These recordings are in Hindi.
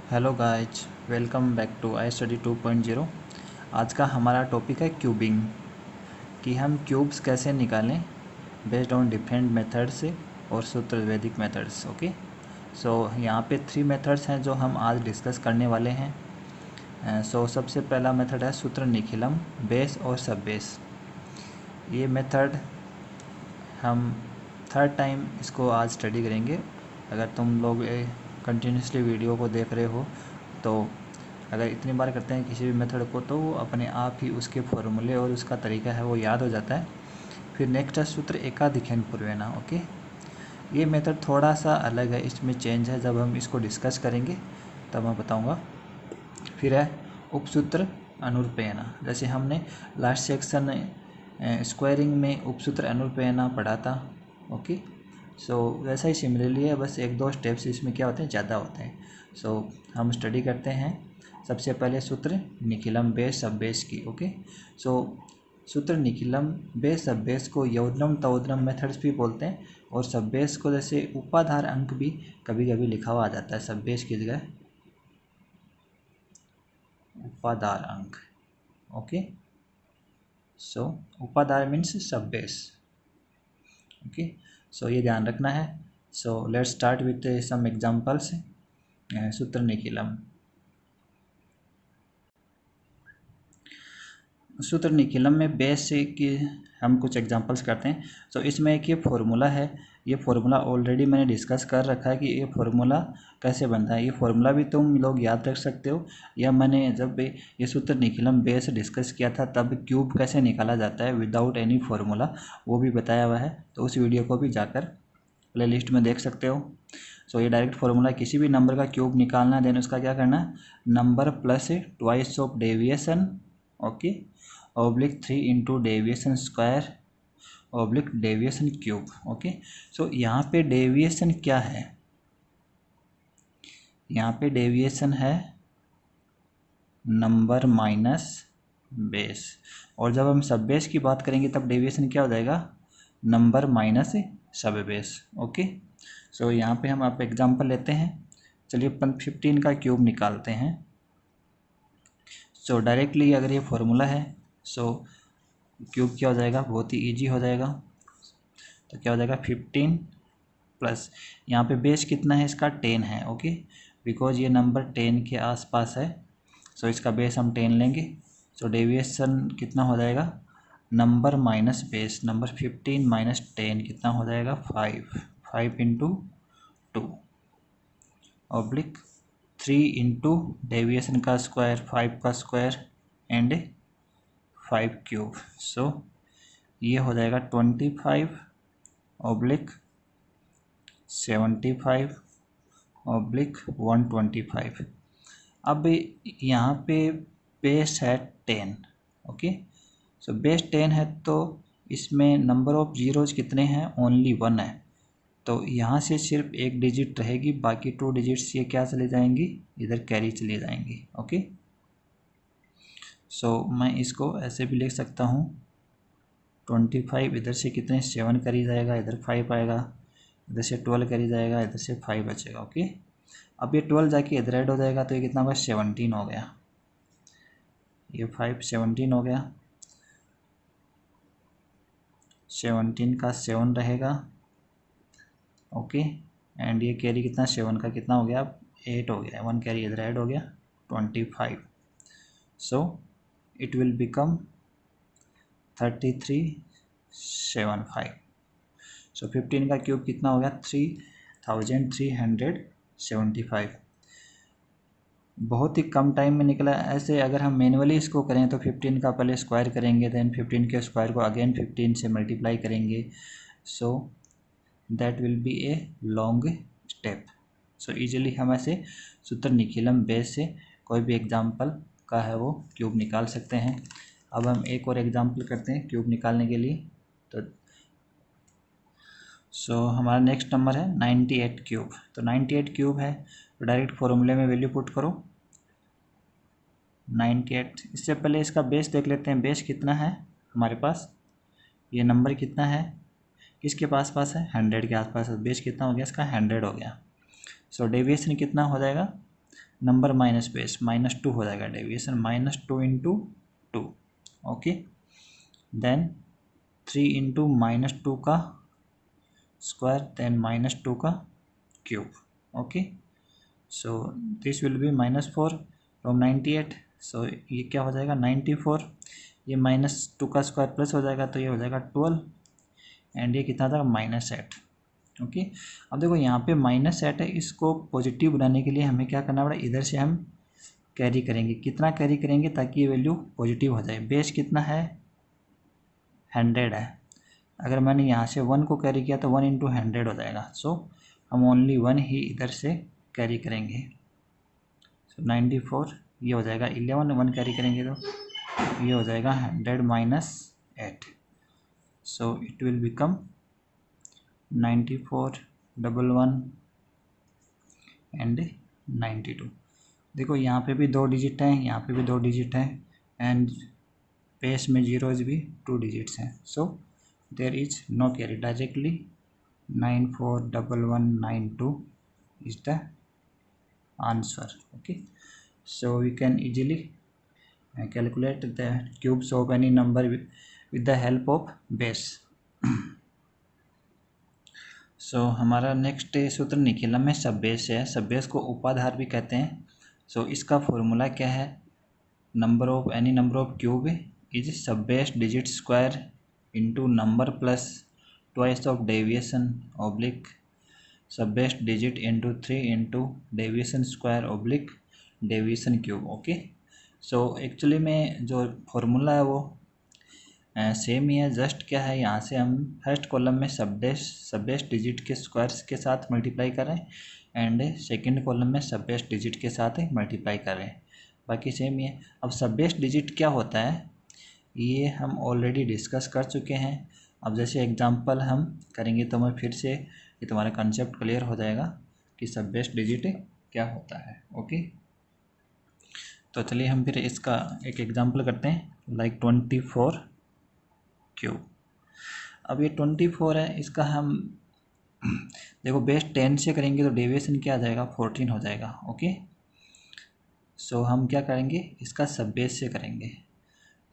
Hello guys, welcome back to I study 2.0। आज का हमारा टॉपिक है क्यूबिंग, कि हम क्यूब्स कैसे निकालें बेस्ड ऑन डिफरेंट मेथड्स और सूत्र वैदिक मेथड्स। ओके, सो यहाँ पे 3 मेथड्स हैं जो हम आज डिस्कस करने वाले हैं। सबसे पहला मेथड है सूत्र निखिलम, बेस और सब बेस। ये मेथड हम थर्ड टाइम इसको आज स्टडी करेंगे। अगर तुम लोग कंटिन्यूसली वीडियो को देख रहे हो तो अगर इतनी बार करते हैं किसी भी मेथड को तो वो अपने आप ही उसके फॉर्मूले और उसका तरीका है वो याद हो जाता है। फिर नेक्स्ट है सूत्र एकाधिकन पूर्वेना। ओके, ये मेथड थोड़ा सा अलग है, इसमें चेंज है। जब हम इसको डिस्कस करेंगे तब मैं बताऊंगा। फिर है उपसूत्र अनुरूपेयना, जैसे हमने लास्ट सेक्शन स्क्वायरिंग में उपसूत्र अनुरूपेयना पढ़ा था। ओके, सो वैसा ही सिमिलरली है, बस एक दो स्टेप्स इसमें क्या होते हैं, ज़्यादा होते हैं। हम स्टडी करते हैं सबसे पहले सूत्र निखिलम बेस सब बेस की। ओके, सूत्र निखिलम बेस सब बेस को योजनम तवोदनम मेथड्स भी बोलते हैं, और सब बेस को जैसे उपाधार अंक भी कभी कभी लिखा हुआ आ जाता है सब बेस की जगह उपाधार अंक। ओके, उपाधार मीन्स सब बेस। ओके, ये ध्यान रखना है। Let's start with some examples. सूत्र निखिलम। सूत्र निखिलम में बेस की हम कुछ एग्जांपल्स करते हैं। इसमें एक ये फार्मूला है, ये फार्मूला ऑलरेडी मैंने डिस्कस कर रखा है कि ये फार्मूला कैसे बनता है। ये फार्मूला भी तुम लोग याद रख सकते हो, या मैंने जब ये सूत्र निखिलम बेस डिस्कस किया था तब क्यूब कैसे निकाला जाता है विदाउट एनी फार्मूला वो भी बताया हुआ है, तो उस वीडियो को भी जाकर प्ले लिस्ट में देख सकते हो। ये डायरेक्ट फार्मूला, किसी भी नंबर का क्यूब निकालना है, देन उसका क्या करना है, number plus twice of deviation, okay, oblique 3 into deviation square oblique deviation cube. Okay, यहाँ पे डेविएशन क्या है, यहाँ पे डेविएशन है नंबर माइनस बेस, और जब हम सब बेस की बात करेंगे तब डेविएशन क्या हो जाएगा, number minus sub base. Okay, यहाँ पे हम आप एग्जांपल लेते हैं। चलिए 15 का क्यूब निकालते हैं। डायरेक्टली अगर ये फॉर्मूला है क्यूब क्या हो जाएगा, बहुत ही इजी हो जाएगा। तो क्या हो जाएगा 15 प्लस, यहाँ पे बेस कितना है इसका 10 है। ओके, बिकॉज ये नंबर 10 के आसपास है, इसका बेस हम 10 लेंगे। डेविएशन कितना हो जाएगा, number minus base, number 15 minus 10 कितना हो जाएगा 5 इंटू 2 ऑब्लिक 3 इंटू डेविएशन का स्क्वायर 5 का स्क्वायर एंड 5 क्यूब। ये हो जाएगा 25 ऑब्लिक 75 ऑब्लिक 125। अब यहाँ पे बेस है 10। ओके, बेस 10 है तो इसमें नंबर ऑफ जीरोज कितने हैं, ओनली 1 है। तो यहाँ से सिर्फ एक डिजिट रहेगी, बाकी 2 डिजिट्स ये क्या चले जाएंगी, इधर कैरी चले जाएंगी। ओके, मैं इसको ऐसे भी लिख सकता हूँ 25, इधर से कितने 7 करी जाएगा, इधर 5 आएगा, इधर से 12 करी जाएगा, इधर से 5 बचेगा। ओके, अब ये 12 जाके इधर ऐड हो जाएगा तो ये कितना होगा 17 हो गया, ये 5 17 हो गया, 17 का 7 रहेगा। ओके, एंड ये कैरी कितना 7 का कितना हो गया, 8 हो गया, 1 कैरी इधर ऐड हो गया 25। It will become 3375। 15 का क्यूब कितना हो गया 3375। बहुत ही कम टाइम में निकला। ऐसे अगर हम मैनुअली इसको करें तो 15 का पहले स्क्वायर करेंगे, देन 15 के स्क्वायर को अगेन 15 से मल्टीप्लाई करेंगे, that will B a long step. Easily हम ऐसे सूत्र निखिलम बेस से कोई भी एग्जाम्पल का है वो क्यूब निकाल सकते हैं। अब हम एक और एग्जाम्पल करते हैं क्यूब निकालने के लिए। तो हमारा नेक्स्ट नंबर है 98 क्यूब। तो 98 क्यूब है तो डायरेक्ट फॉर्मूले में वैल्यू पुट करो 98। इससे पहले इसका बेस देख लेते हैं, बेस कितना है हमारे पास, ये नंबर कितना है, किसके पास पास है 100 के आसपास, बेस कितना हो गया इसका 100 हो गया। डेविएशन कितना हो जाएगा नंबर माइनस बेस -2 हो जाएगा deviation, -2 into 2, okay. Then 3 into -2 का स्क्वायर, देन -2 का cube, okay. So this will be -4 from 98। So ये क्या हो जाएगा 94, ये -2 का स्क्वायर प्लस हो जाएगा तो ये हो जाएगा 12, एंड ये कितना था -8, ओके। अब देखो यहाँ पे -8 है, इसको पॉजिटिव बनाने के लिए हमें क्या करना पड़ा, इधर से हम कैरी करेंगे। कितना कैरी करेंगे ताकि ये वैल्यू पॉजिटिव हो जाए। बेस कितना है 100 है, अगर मैंने यहाँ से 1 को कैरी किया तो 1 इंटू 100 हो जाएगा। सो हम ओनली 1 ही इधर से कैरी करेंगे। सो 94 ये हो जाएगा 11, 1 कैरी करेंगे तो ये हो जाएगा 100 minus 8। So it will become 94, 11 and 92। देखो यहाँ पे भी 2 डिजिट हैं, यहाँ पे भी 2 डिजिट हैं, एंड बेस में जीरोज भी 2 डिजिट्स हैं। So there is no carry, directly 941192 is the answer, okay। So we can easily calculate the cubes of any number with the help of base। सो हमारा नेक्स्ट सूत्र निकला में सब बेस है, सब बेस को उपाधार भी कहते हैं। सो इसका फॉर्मूला क्या है, number of any number of cube is sub base digit square into number plus twice of deviation oblique sub best digit into 3 into deviation square oblique deviation cube, okay. So actually में जो फॉर्मूला है वो सेम ही है, जस्ट क्या है यहाँ से हम फर्स्ट कॉलम में सब बेस्ट डिजिट के स्क्वायर्स के साथ मल्टीप्लाई कर रहे हैं, एंड सेकंड कॉलम में सब बेस्ट डिजिट के साथ मल्टीप्लाई कर रहे हैं, बाकी सेम ही है। अब सब बेस्ट डिजिट क्या होता है ये हम ऑलरेडी डिस्कस कर चुके हैं। अब जैसे एग्जांपल हम करेंगे तो मैं फिर से ये तुम्हारा कंसेप्ट क्लियर हो जाएगा कि सब बेस्ट डिजिट क्या होता है, ओके। तो चलिए हम फिर इसका एक एग्जांपल करते हैं, लाइक 24 क्यूब। अब ये 24 है, इसका हम देखो बेस 10 से करेंगे तो डेविएशन क्या आ जाएगा 14 हो जाएगा, ओके। सो हम क्या करेंगे इसका सब बेस से करेंगे।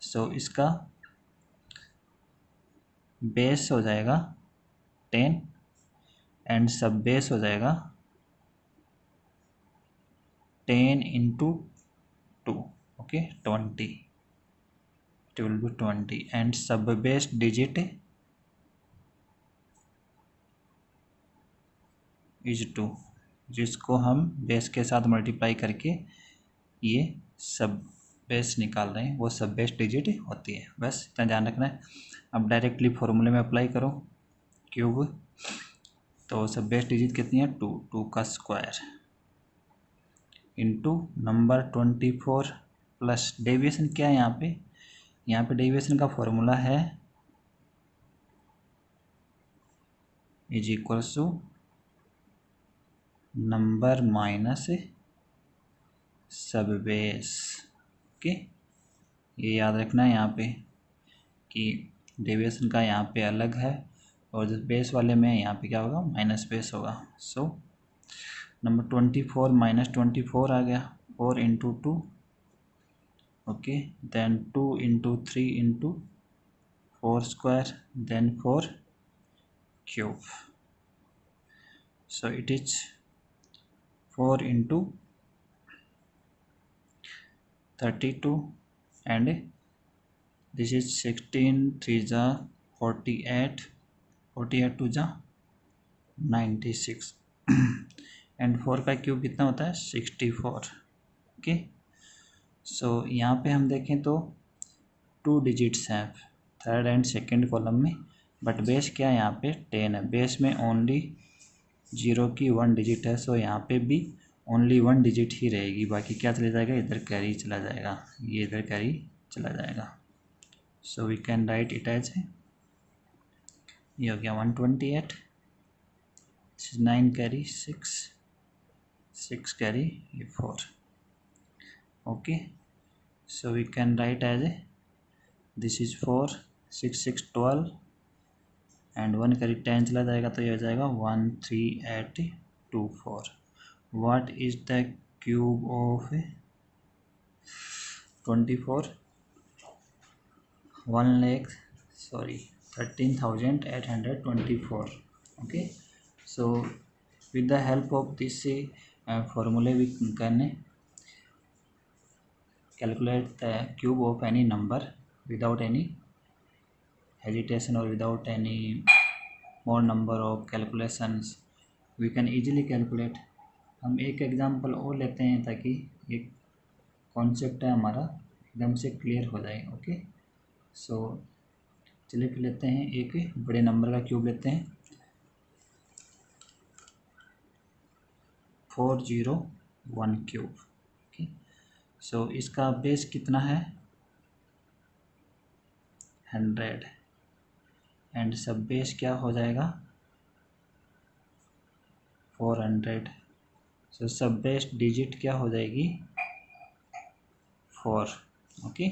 सो इसका बेस हो जाएगा 10 एंड सब बेस हो जाएगा 10 into 2, okay 20, it will be 20, and सब बेस डिजिट इज 2, जिसको हम बेस के साथ मल्टीप्लाई करके ये सब बेस निकाल रहे हैं, वो सब बेस डिजिट होती है, बस इतना ध्यान रखना है। अब डायरेक्टली फॉर्मूले में अप्लाई करो क्यूब, तो सब बेस डिजिट कितनी है 2, 2 का square into number 24 plus deviation क्या है यहाँ पे डेविएशन का फॉर्मूला है is equals to number minus sub base, okay. ये याद रखना है यहाँ पे कि डेविएशन का यहाँ पे अलग है और जो बेस वाले में यहाँ पे क्या होगा माइनस बेस होगा। सो नंबर 24 माइनस 24 आ गया, 4 into 2, okay, then 2 into 3 into 4 square, then 4 cube. So it is 4 into 32 and this is 16 3 जा 48, 48 2 जा 96 एंड 4 का क्यूब कितना होता है 64, ओके। सो यहाँ पे हम देखें तो 2 डिजिट्स हैं थर्ड एंड सेकंड कॉलम में, बट बेस क्या है यहाँ पे 10 है, बेस में ओनली 0 की 1 डिजिट है। सो यहाँ पे भी ओनली 1 डिजिट ही रहेगी, बाकी क्या चला जाएगा इधर कैरी चला जाएगा, ये इधर कैरी चला जाएगा। So we can write it as ये हो गया 128, 9 कैरी 6 कैरी ये 4, okay. So we can write as this is 4 6 6 12 and 1 carry 10 चला जाएगा तो ये हो जाएगा 13824। What is the cube of 24 13,824. Okay, so with the help of this formula we can calculate the cube of any number without any hesitation or without any more number of calculations. We can easily calculate. हम एक एग्जांपल और लेते हैं ताकि ये कॉन्सेप्ट है हमारा एकदम से क्लियर हो जाए. ओके, सो चलिए फिर लेते हैं एक बड़े नंबर का क्यूब लेते हैं 401 क्यूब. ओके, सो इसका बेस कितना है 100 एंड सब बेस क्या हो जाएगा 400. सो सब बेस डिजिट क्या हो जाएगी 4. ओके,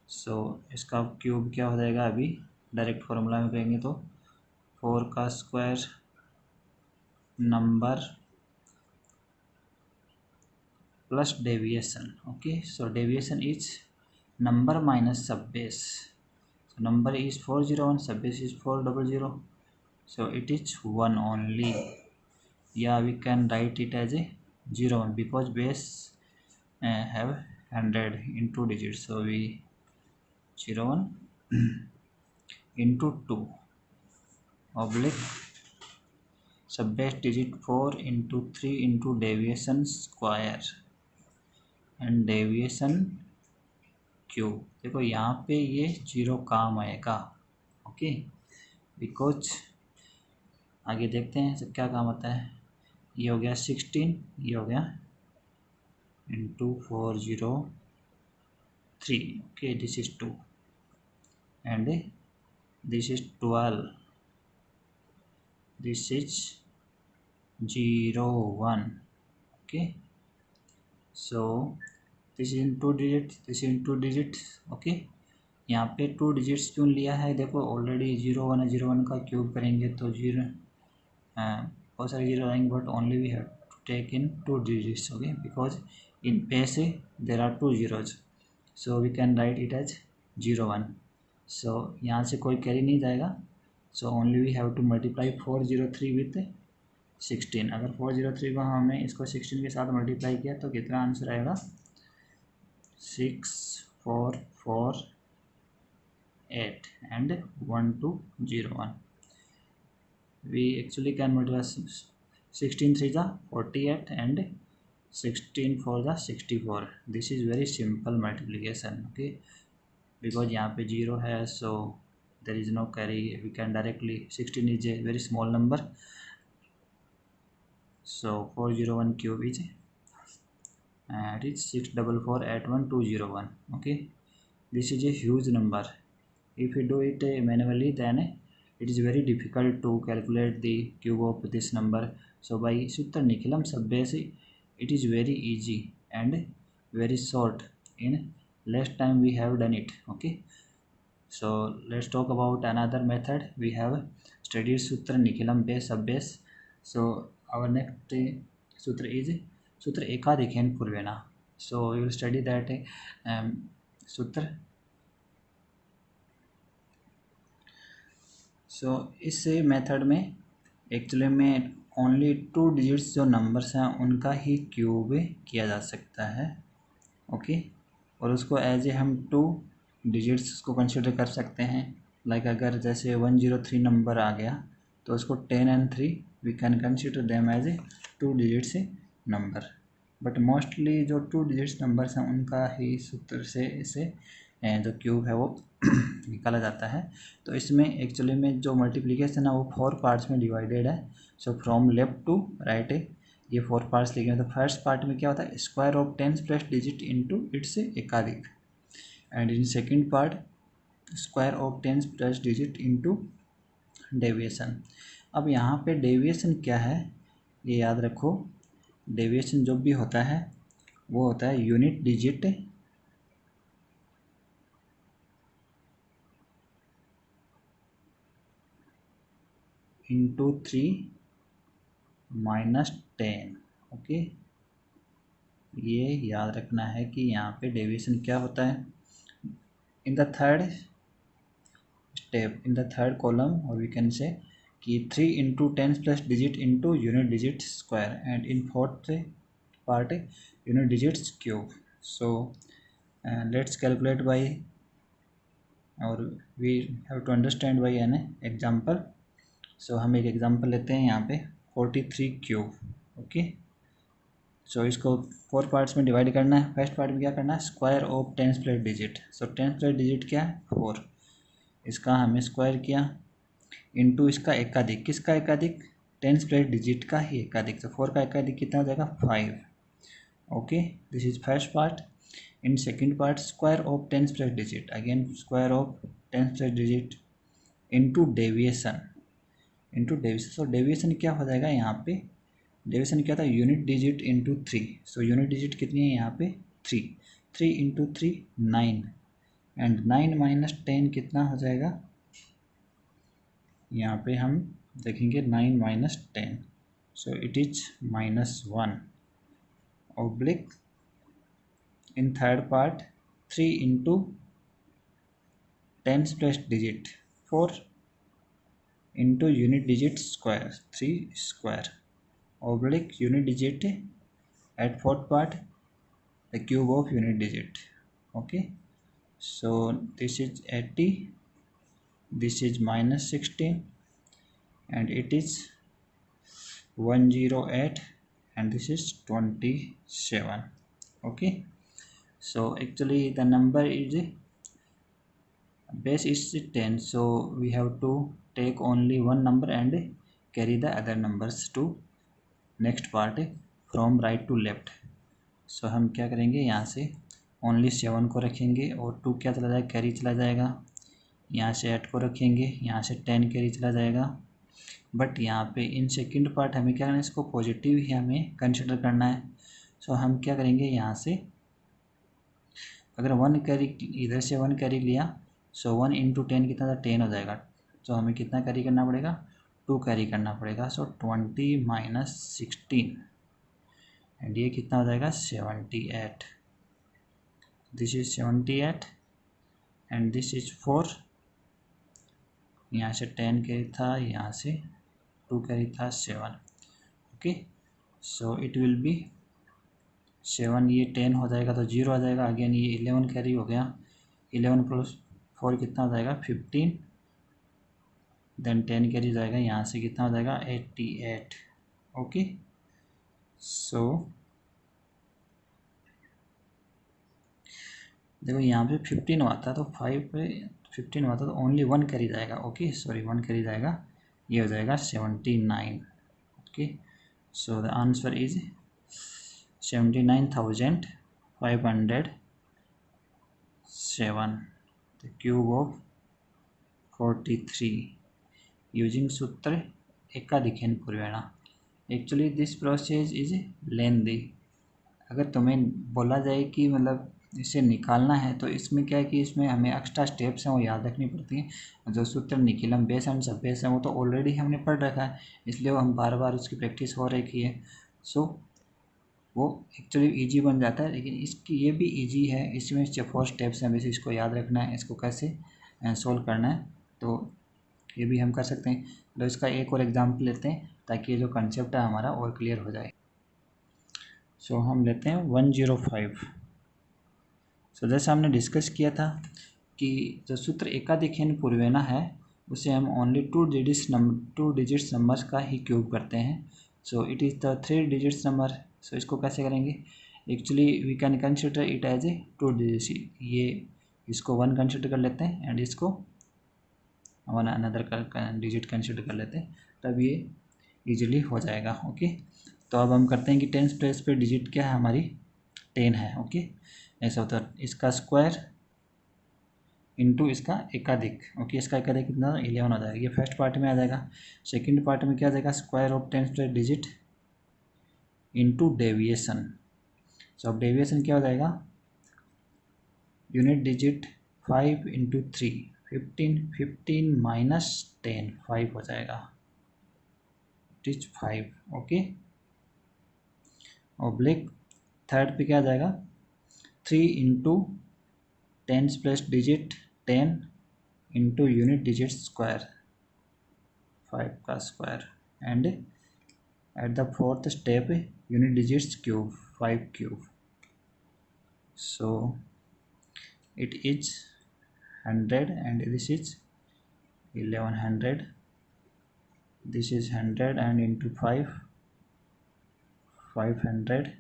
सो इसका क्यूब क्या हो जाएगा अभी डायरेक्ट फॉर्मूला में कहेंगे तो 4 का square number plus deviation. Okay, so deviation is number minus sub base. So number is 401, sub base is 400, so it is 1 only. Yeah, we can write it as a 0 because base have 100 into digits, so we 01 into 2 oblique sub base digit 4 into 3 into deviation square and deviation cube. देखो यहाँ पे ये 0 काम आएगा. ओके, बिकॉज आगे देखते हैं सब क्या काम आता है. ये हो गया 16, ये हो गया into 403. Okay, this is 2 and this is 12, this is 01. Okay, so this in 2 digit, this in 2 digit. Okay, यहाँ पे 2 डिजिट्स क्यों लिया है देखो ऑलरेडी 01 है, 01 का क्यूब करेंगे तो 0 बहुत सारे 0 आएंगे but only we have to take in 2 digits. Okay, because in base there are 2 zeros, so we can write it as 01. So यहाँ से कोई कैरी नहीं जाएगा, so only we have to multiply 403 with 16. अगर 403 को हमने इसको 16 के साथ मल्टीप्लाई किया तो कितना आंसर आएगा 6448 and 1201. We actually can multiply 16 3 the 48 and 16 4 the 64. This is very simple multiplication. Okay, because यहाँ पे 0 है, so there is no carry. We can directly 16 is a very small number, so 401 cube is it is 64481,201. Okay, this is a huge number. If you do it manually then it is very difficult to calculate the cube of this number. So by Sutta Nikhilam Sabbase it is very easy and very short. In less time we have done it. Okay, so let's talk about another method. We have studied Sutra Nikhilam base sub base. So our next sutra is Sutra Ekadikhen Purvena. So we will study that sutra. सो इस मेथड में एक्चुअली में ओनली 2 डिजिट्स जो नंबर्स हैं उनका ही क्यूब किया जा सकता है. ओके, और उसको एज ए हम 2 डिजिट्स को कंसिडर कर सकते हैं. लाइक अगर जैसे 103 नंबर आ गया तो उसको 10 and 3 we can consider them as a 2 digits number. But mostly जो 2 डिजिट्स नंबर्स हैं उनका ही सूत्र से इसे जो क्यूब है वो निकाला जाता है. तो इसमें एक्चुअली में जो मल्टीप्लिकेशन है वो 4 पार्ट्स में डिवाइडेड है. So from left to right ये 4 पार्ट्स लिखे हैं. तो फर्स्ट पार्ट में क्या होता है square of 10 plus digit into it's एकाधिक, and in second part square of 10 plus digit into deviation. अब यहाँ पे डेविएशन क्या है ये याद रखो. डेविएशन जो भी होता है वो होता है unit digit into 3 minus 10. Okay, ये याद रखना है कि यहाँ पे डेविएशन क्या होता है। In the third step, in the third column, और वी कैन से कि 3 into tens plus digit into unit digit square, and in fourth part unit digits cube. So let's calculate by, और we have to understand by an example. So हम एक एग्जाम्पल लेते हैं यहाँ पे 43 क्यूब। ओके, सो इसको 4 पार्ट्स में डिवाइड करना है। फर्स्ट पार्ट में क्या करना है, square of tense plus digit. So tense plus digit क्या है, 4, इसका हमें स्क्वायर किया इंटू इसका एकाधिक। किसका एकाधिक, टेंस प्लस डिजिट का ही एकाधिक। तो 4 का एकाधिक कितना हो जाएगा, 5। Okay, this is first part. In second part, square of tense plus digit, again square of tense plus digit into deviation, into deviation. So deviation क्या हो जाएगा यहाँ पे, डेविएशन क्या था, unit digit into 3। So unit digit कितनी है यहाँ पे, 3। 3 इंटू 3 9, एंड 9 माइनस 10 कितना हो जाएगा, यहाँ पे हम देखेंगे 9 minus 10, so it is -1 oblique. In third part 3 into tens plus digit 4 into unit digit square 3 square oblique unit digit at fourth part the cube of unit digit. Okay, so this is 80, this is -16, and it is 108, and this is 27. Okay, so actually the number is base is 10, so we have to take only one number and carry the other numbers to next part from right to left. सो हम क्या करेंगे, यहाँ से ओनली 7 को रखेंगे और 2 क्या चला जाएगा, कैरी चला जाएगा। यहाँ से 8 को रखेंगे, यहाँ से 10 कैरी चला जाएगा। बट यहाँ पे इन सेकंड पार्ट हमें क्या करना है, इसको पॉजिटिव ही हमें कंसिडर करना है। सो हम क्या करेंगे, यहाँ से अगर 1 कैरी, इधर से 1 कैरी लिया, सो 1 इंटू 10 कितना था, 10 हो जाएगा। तो हमें कितना कैरी करना पड़ेगा, 2 कैरी करना पड़ेगा। सो 20 माइनस 16, एंड ये कितना हो जाएगा, 78। This is 78, and this is 4। यहाँ से 10 कैरी था, यहाँ से 2 कैरी था, 7। Okay, so it will be 7, ये 10 हो जाएगा तो 0 आ जाएगा। अगेन ये 11 कैरी हो गया, 11 प्लस 4 कितना हो जाएगा, 15। देन 10 कैरी जाएगा, यहाँ से कितना हो जाएगा, 88। ओके, सो देखो यहाँ पे 15 हुआ था, तो 5 पे 15 हुआ था, तो ओनली 1 कैरी जाएगा। ओके, सॉरी 1 कैरी जाएगा, ये हो जाएगा 79। Okay, so the answer is 79,507, the cube of 43 using सूत्र एकाधिकेन पूर्वेणा। Actually this process is lengthy. अगर तुम्हें बोला जाए कि मतलब इसे निकालना है, तो इसमें क्या है कि इसमें हमें एक्स्ट्रा स्टेप्स हैं वो याद रखनी पड़ती हैं। जो सूत्र निखिलम बेस एंड सब बेस है वो तो ऑलरेडी हमने पढ़ रखा है, इसलिए वो हम बार बार उसकी प्रैक्टिस हो रखी है। सो वो एक्चुअली इजी बन जाता है, लेकिन इसकी ये भी इजी है। इसमें 4 स्टेप्स हैं, वैसे इसको याद रखना है, इसको कैसे सोल्व करना है, तो ये भी हम कर सकते हैं। तो इसका एक और एग्जाम्पल लेते हैं ताकि ये जो कंसेप्ट है हमारा और क्लियर हो जाए। सो हम लेते हैं 105। सो जैसे हमने डिस्कस किया था कि जो सूत्र एकाधिकेन पूर्वेना है उसे हम ओनली 2 डिजिट्स नंबर्स का ही क्यूब करते हैं। So it is the 3 digits number. So इसको कैसे करेंगे, actually we can consider it as a 2 digit. ये इसको 1 कंसिडर कर लेते हैं एंड इसको 1 अनदर डिजिट कंसिडर कर लेते हैं, तब ये इजीली हो जाएगा। ओके, तो अब हम करते हैं कि 10th प्लेस पे डिजिट क्या है हमारी, 10 है। ओके, ऐसा होता है, इसका स्क्वायर इंटू इसका एकाधिक। ओके, इसका एकाधिक कितना, 11 हो जाएगा। ये फर्स्ट पार्ट में आ जाएगा। सेकंड पार्ट में क्या आ जाएगा, square of 10th place digit into deviation. So अब डेविएशन क्या हो जाएगा, यूनिट डिजिट 5 इंटू 3 15, 15 माइनस 10 5 हो जाएगा, it is 5। Okay, oblique third पे क्या आ जाएगा 3 into tens plus digit 10 into unit digit square 5 का square and at the fourth step unit digits cube 5 cube. So it is 100 and this is 1100. This is 100 and into 5 500.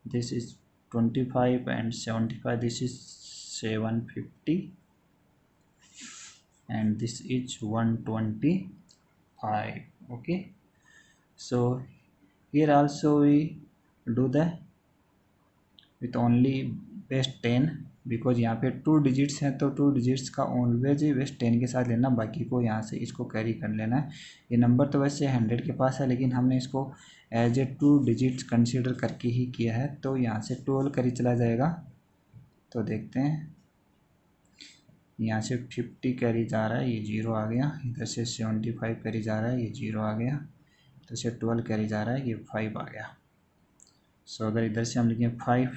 This is 25 and 75. This is 750 and this is 125. Okay, so here also we do the with only base 10 because यहाँ पे 2 डिजिट्स हैं तो 2 डिजिट्स का ऑलवेज बेस 10 के साथ लेना, बाकी को यहाँ से इसको कैरी कर लेना है. ये नंबर तो वैसे 100 के पास है लेकिन हमने इसको एज ए 2 डिजिट्स कंसीडर करके ही किया है, तो यहाँ से 12 कैरी चला जाएगा. तो देखते हैं यहाँ से 50 कैरी जा रहा है, ये 0 आ गया. इधर से 75 कैरी जा रहा है, ये 0 आ गया. इधर से 12 कैरी जा रहा है, ये 5 आ गया. सो अगर इधर से हम लिखें 5,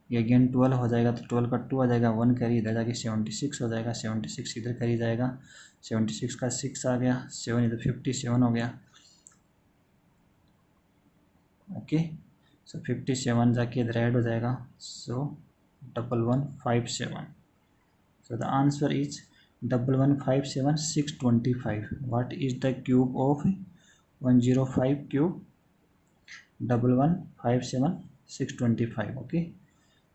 ये अगेन 12 हो जाएगा तो 12 का 2 आ जाएगा, 1 कैरी इधर जाके 76 हो जाएगा, 76 इधर कैरी जाएगा, 76 का 6 आ गया, 7 इधर 57 हो गया. ओके, सो 57 जाके इधर ऐड हो जाएगा. So 1157. So the answer is 1157 625. What is the cube of 105 cube 1157 625. Okay,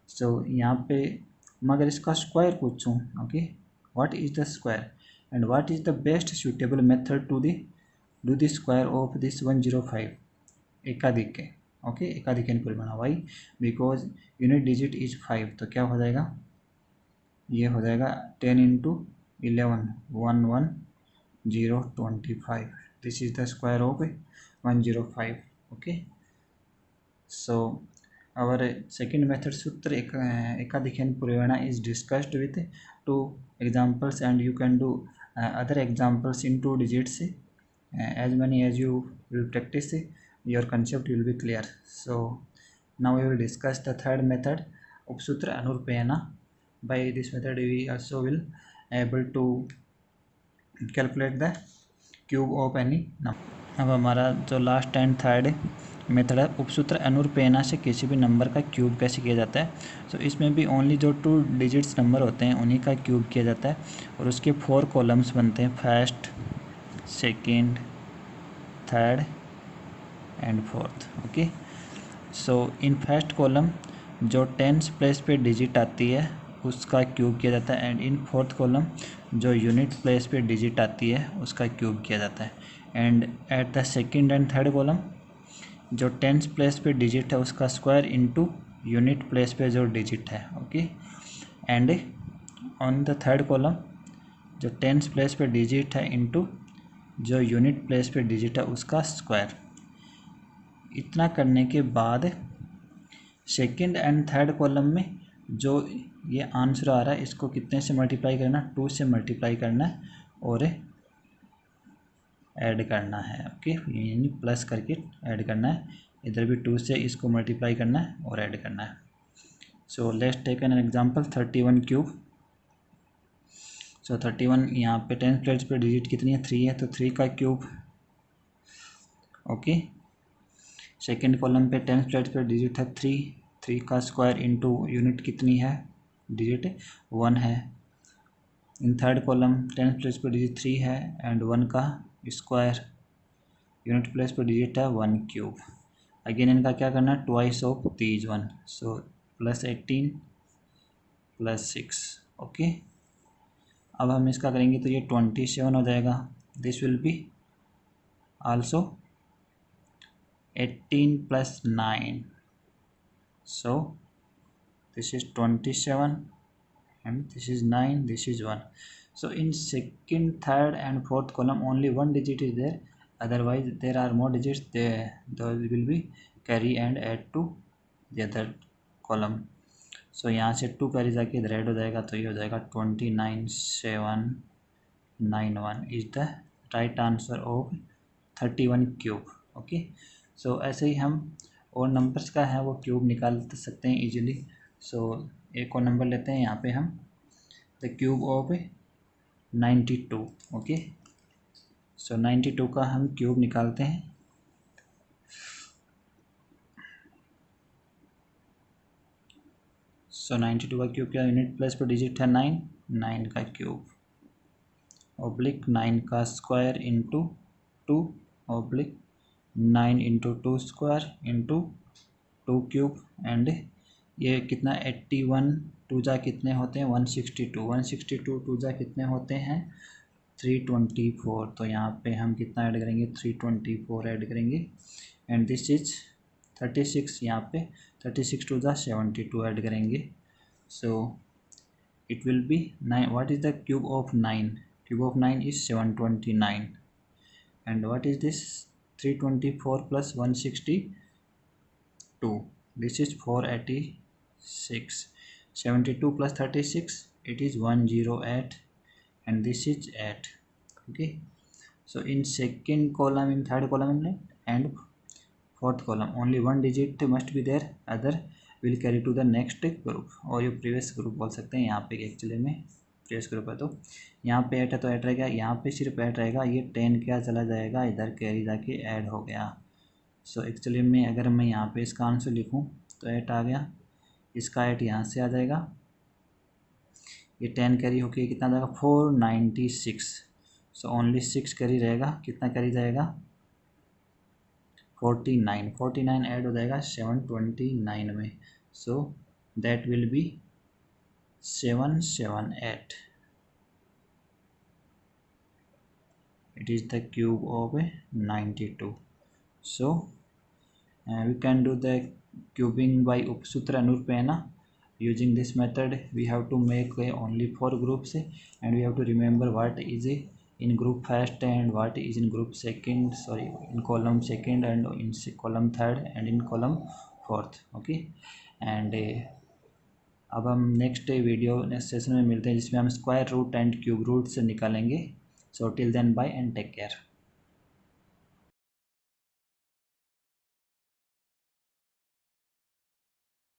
so यहाँ पे मगर इसका स्क्वायर पूछूँ. Okay, what is the square and what is the best suitable method to do the square of this 105 एकाधिक. ओके, एकाधिक परिमाण. Why because unit digit is 5, तो क्या हो जाएगा, ये हो जाएगा 10 into 11 11025. This is the square of 105. Okay, so our second method सूत्र एकाधिकन परिमाण is discussed with 2 examples and you can do other examples in 2 digits. As many as you will practice, your concept will be clear. So now we will discuss the third method, उपसूत्र अनुरूपयना. By this method we also will able to calculate the cube of any number. अब हमारा जो लास्ट एंड थर्ड मेथड है उपसूत्र अनुरूपयना से किसी भी नंबर का क्यूब कैसे किया जाता है. सो इसमें भी ओनली जो 2 डिजिट्स नंबर होते हैं उन्हीं का क्यूब किया जाता है और उसके 4 कॉलम्स बनते हैं, first, second, third and fourth. Okay, so in first column जो 10th प्लेस पे डिजिट आती है उसका क्यूब किया जाता है एंड इन फोर्थ कॉलम जो यूनिट प्लेस पे डिजिट आती है उसका क्यूब किया जाता है. And at the second and third column जो 10th प्लेस पे डिजिट है उसका स्क्वायर इनटू यूनिट प्लेस पे जो डिजिट है. Okay, and on the third column जो 10th प्लेस पे डिजिट है इनटू जो यूनिट प्लेस पे डिजिट है उसका स्क्वायर. इतना करने के बाद सेकंड एंड थर्ड कॉलम में जो ये आंसर आ रहा है इसको कितने से मल्टीप्लाई करना, 2 से मल्टीप्लाई करना है और ऐड करना है. ओके, यानी प्लस करके ऐड करना है. इधर भी 2 से इसको मल्टीप्लाई करना है और ऐड करना है. So let's take an example 31 cube. So 31 यहाँ पे 10th प्लेस पे डिजिट कितनी है, 3 है, तो 3 का क्यूब. ओके, सेकेंड कॉलम पे 10th प्लेस पे डिजिट है 3 का स्क्वायर इनटू यूनिट कितनी है, डिजिट 1 है. In third column 10th place पे डिजिट 3 है एंड 1 का स्क्वायर यूनिट प्लेस पे डिजिट है 1 क्यूब. अगेन इनका क्या करना है, twice of these 1. So plus 18 plus 6. Okay, अब हम इसका करेंगे तो ये 27 हो जाएगा. This will be also 18 plus 9. So this is 27 and this is 9, this is 1. So in second, third and fourth column only 1 digit is there, otherwise there are more digits there, those will be carry and add to the other column. So यहाँ से 2 कैरी जाके इधर ऐड हो जाएगा तो ये हो जाएगा 29791 is the right answer of 31 cube. Okay, so ऐसे ही हम और नंबर्स का है वो क्यूब निकाल सकते हैं इजीली। सो एक और नंबर लेते हैं यहाँ पे हम, द क्यूब ऑफ 92। ओके, सो 92 का हम क्यूब निकालते हैं। सो 92 का क्यूब क्या, यूनिट प्लेस पर डिजिट है 9, 9 का क्यूब ऑब्लिक 9 का square into 2 oblique 9 into 2 square into 2 cube. And ये कितना 81 टू जा कितने होते हैं 162, 162 टू जा कितने होते हैं 324। तो यहाँ पे हम कितना ऐड करेंगे 324 ऐड करेंगे। एंड दिस इज 36, यहाँ पे 36 टू जा 72 ऐड करेंगे। सो it will be 9. What is the cube of 9? Cube of 9 is 729. And what is this 324 plus 162? This is 486. 72 plus 36, it is 108, and this is 8. Okay, so in second column, in third column and fourth column only one digit must be there, other will carry to the next group, और ये प्रीवियस ग्रुप बोल सकते हैं। यहाँ पे एक्चुअली में प्रीवियस ग्रुप है, तो यहाँ पे 8 है तो 8 रहेगा, यहाँ पे सिर्फ 8 रहेगा, ये 10 क्या चला जाएगा इधर कैरी जाके ऐड हो गया। सो एक्चुअली में अगर मैं यहाँ पे इसका आंसर लिखूँ तो 8 आ गया, इसका 8 यहाँ से आ जाएगा, ये 10 कैरी होके कितना आ जाएगा 496। सो ओनली 6 कैरी रहेगा, कितना कैरी जाएगा 49, 49 ऐड हो जाएगा 729 में। So that will be 778। It is the cube of 92। So we can do the cubing by उपसूत्र अनुरूपेण। Using this method we have to make only 4 groups, and we have to remember what is in group first and what is in group second, sorry in column second and in column third and in column fourth। Okay, and अब हम नेक्स्ट वीडियो नेक्स्ट सेशन में मिलते हैं जिसमें हम square root and cube root से निकालेंगे। So till then bye and take care.